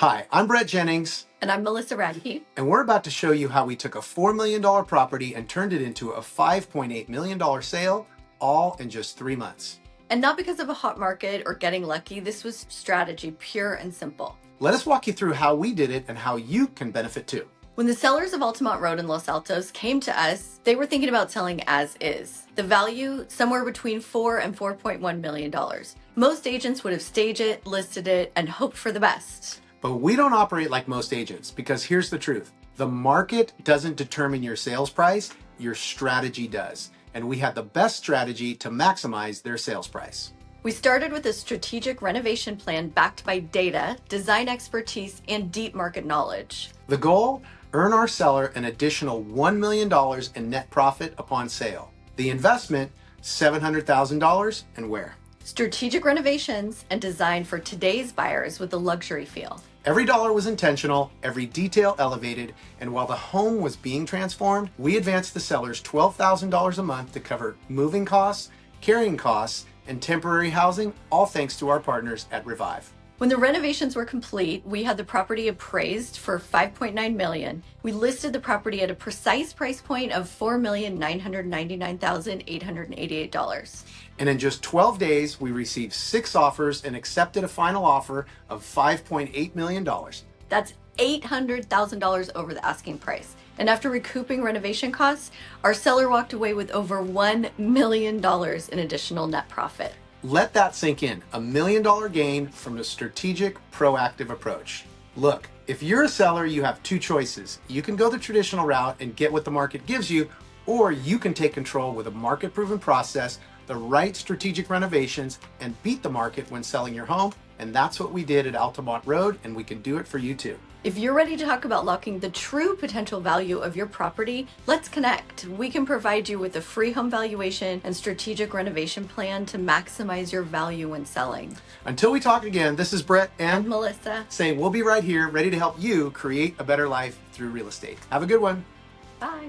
Hi, I'm Brett Jennings. And I'm Melissa Radke. And we're about to show you how we took a $4 million property and turned it into a $5.8 million sale, all in just 3 months. And not because of a hot market or getting lucky. This was strategy, pure and simple. Let us walk you through how we did it and how you can benefit too. When the sellers of Altamont Road in Los Altos came to us, they were thinking about selling as is. The value, somewhere between $4 and $4.1 million. Most agents would have staged it, listed it, and hoped for the best. But we don't operate like most agents because here's the truth. The market doesn't determine your sales price, your strategy does. And we had the best strategy to maximize their sales price. We started with a strategic renovation plan backed by data, design expertise, and deep market knowledge. The goal? Earn our seller an additional $1 million in net profit upon sale. The investment, $700,000, and where? Strategic renovations and designed for today's buyers with a luxury feel. Every dollar was intentional, every detail elevated, and while the home was being transformed, we advanced the sellers $12,000 a month to cover moving costs, carrying costs, and temporary housing, all thanks to our partners at Revive. When the renovations were complete, we had the property appraised for $5.9 million. We listed the property at a precise price point of $4,999,888. And in just 12 days, we received 6 offers and accepted a final offer of $5.8 million. That's $800,000 over the asking price. And after recouping renovation costs, our seller walked away with over $1 million in additional net profit. Let that sink in. $1 million gain from a strategic, proactive approach. Look, if you're a seller, you have 2 choices. You can go the traditional route and get what the market gives you, or you can take control with a market-proven process, the right strategic renovations, and beat the market when selling your home. And that's what we did at Altamont Road, and we can do it for you too. If you're ready to talk about locking the true potential value of your property, let's connect. We can provide you with a free home valuation and strategic renovation plan to maximize your value when selling. Until we talk again, this is Brett and Melissa saying we'll be right here ready to help you create a better life through real estate. Have a good one. Bye.